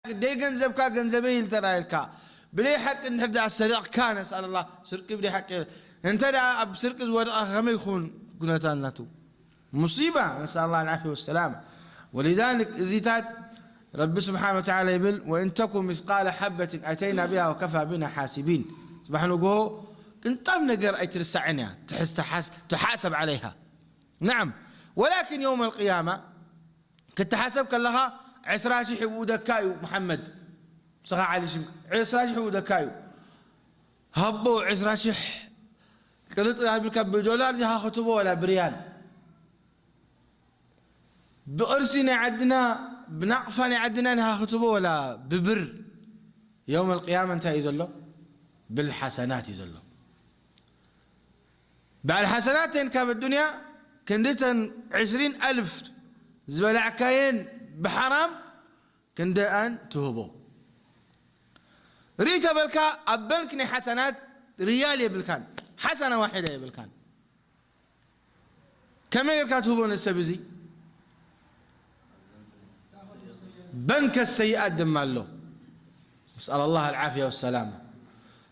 دي جنزب كا جنزبي الترايلكا بلي حق نحدا السرق كان اسال الله سرق بلي حق انت دا بسرق زود غمي يخون قناتاناتو مصيبه نسال الله العافيه والسلامه. ولذلك زيتات رب سبحانه وتعالى يقول وان تكن مثقال حبه اتينا بها وكفى بنا حاسبين. سبحانه وتعالى كنت نقر اي ترسعنها تحاسب عليها. نعم ولكن يوم القيامه كنت حاسبك لها عسراشي ودكايو محمد صغا علي شم عسراشي ودكايو هبو عسراشي قلت هابلك بدولار دي هاخطبو ولا بريال بقرسنا عدنا بنقفنا عدنا هاخطبو ولا ببر. يوم القيامة انت يزلو بالحسنات يزلو بعد الحسنات كاب الدنيا كندتن 20,000 زبالة كاين بحرام كندان تهبو ريتا بالكا أبنكني حسنات ريال يبلكان حسنة واحدة يبلكان كم يبلكا تهبون السبزي بنك السيئات دمالو نسأل الله العافية والسلامة.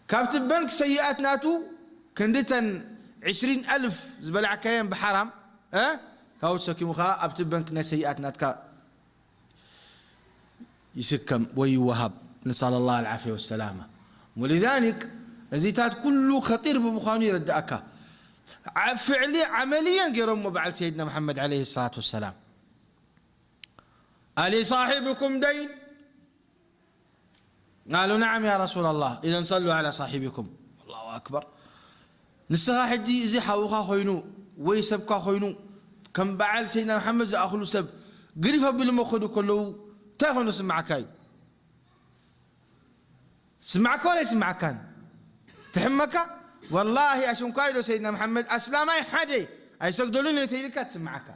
كافتب بنك سيئات ناتو كندتن 20,000 زبالة كاين بحرام كاوسكي مخا أبتب بنك سيئات ناتكا يسكم ويوهب نسأل الله العافية والسلامة. ولذلك الزيتات كله خطير بمخاني ردأك فعلي عمليا قرم بعد سيدنا محمد عليه الصلاة والسلام. ألي صاحبكم دين؟ قالوا نعم يا رسول الله إذا صلوا على صاحبكم. الله أكبر نسخة حدي زي حوخا خوينو ويسبكا خوينو كم بعد سيدنا محمد أخلو سب قريفا بالمخدو كله تاخذ سمعكاي سمعك ولا يسمعكان تحمك والله اشون كايدو سيدنا محمد اسلامي حدي اي سقدلوني تيلك تسمعك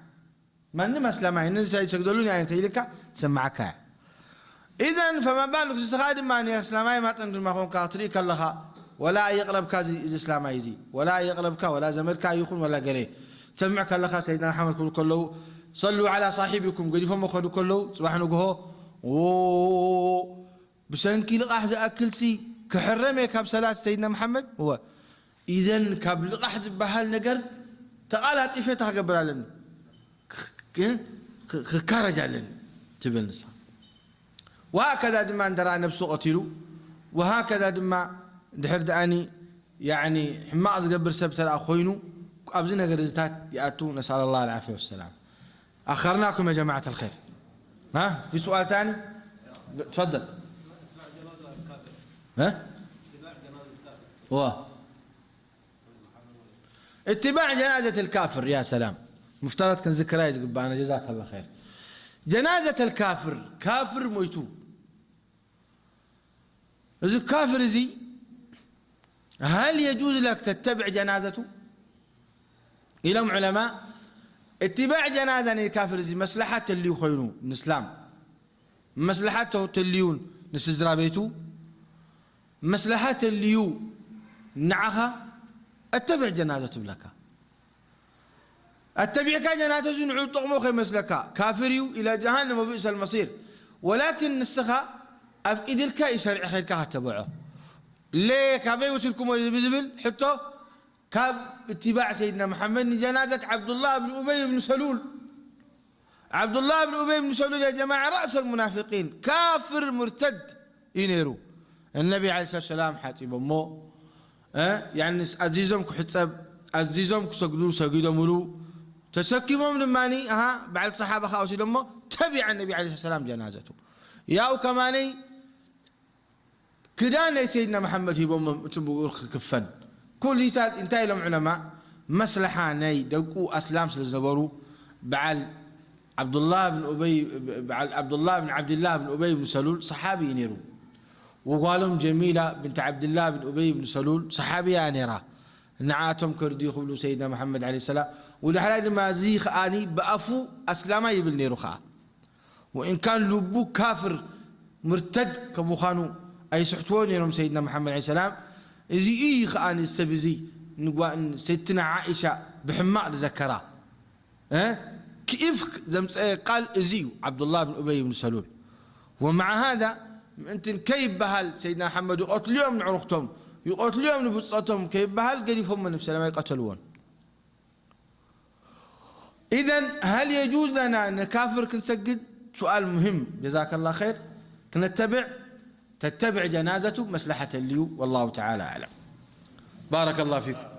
ما انما اسلامي ننسى يسقدلوني اي تيلك تسمعك. اذا فما بالك تستخدم ماني اسلامي ما تنقل ما هون كاطريك الله ولا يقرب كازي اسلامي يزي ولا يقربك ولا زمرك يخون ولا قلي تسمعك الله سيدنا محمد كله صلوا على صاحبكم قد فما خدوا كله صباح نقوه بسنكي لقاح أكلسي كحرمي كاب صلاة سيدنا محمد هو إذن كاب لقاح بحال نقر تقالات إفتها قبل لنا كارجا لنا تبين نسا. وهكذا دما درى نفسه قتلوا وهكذا دما دحر داني يعني حماز قبل سبت الأخوينو أبزنا قرزتات يأتوا نسأل الله العافية والسلام. أخرناكم يا جماعة الخير. ها في سؤال ثاني؟ تفضل. ها؟ اتباع جنازة الكافر. يا سلام مفترض كان ذكريات قبانا جزاك الله خير. جنازة الكافر كافر مويتو إذا الكافر زي هل يجوز لك تتبع جنازته؟ إلى علماء اتباع جنازة الكافر زي مصلحة اللي يخينوا من الإسلام مصلحته تليون نسزرا بيتو مصلحة اللي نعها اتبع جنازته بلك اتبع جنازته نعود طقمو خي مسلكا كافريو إلى جهنم وبئس المصير. ولكن نسخة أفقد لك يشرع خيرك هتبعه ليه كابي وسلكم ويزبل حتى كاب اتباع سيدنا محمد جنازة عبد الله بن أبي بن سلول. عبد الله بن أبي بن سلول يا جماعة رأس المنافقين كافر مرتد ينيرو النبي عليه الصلاة والسلام حاتب أمه يعني عزيزهم كحتسب عزيزهم كسجدوا سجدوا ملو تسكموا من ماني بعد صحابة خاوسي لما تبع النبي عليه الصلاة والسلام جنازته ياو كماني كدان سيدنا محمد يبوم تبغوا كفن كل جيتات انتهي لهم علماء مصلحة ناي دقوا أسلام سلزبروا بعد عبد الله بن أبي عبد الله بن أبي بن سلول صحابي ينيرو وقالهم جميلة بنت عبد الله بن أبي بن سلول صحابية نيرا نعاتهم كردي يخبلوا سيدنا محمد عليه السلام ولحد ما زيخ آني بأفو أسلاما يبل نيروخا وإن كان لبو كافر مرتد كمخانو أي سحتوون يوم سيدنا محمد عليه السلام إزي إيخ آني استبزي نقوى سيدنا عائشة بحماء ذكرها كيف زمس قال إزيو عبد الله بن أبي بن سلول ومع هذا أنت كيف بهال سيدنا محمد يقتلوهم من عروقتهم يقتلوهم من بصتهم كيف بهال قريفهم من بسلامة يقتلون. إذن هل يجوز لنا أن نكافر كنسجد؟ سؤال مهم جزاك الله خير. تتبع جنازته مصلحة لي والله تعالى أعلم. بارك الله فيكم.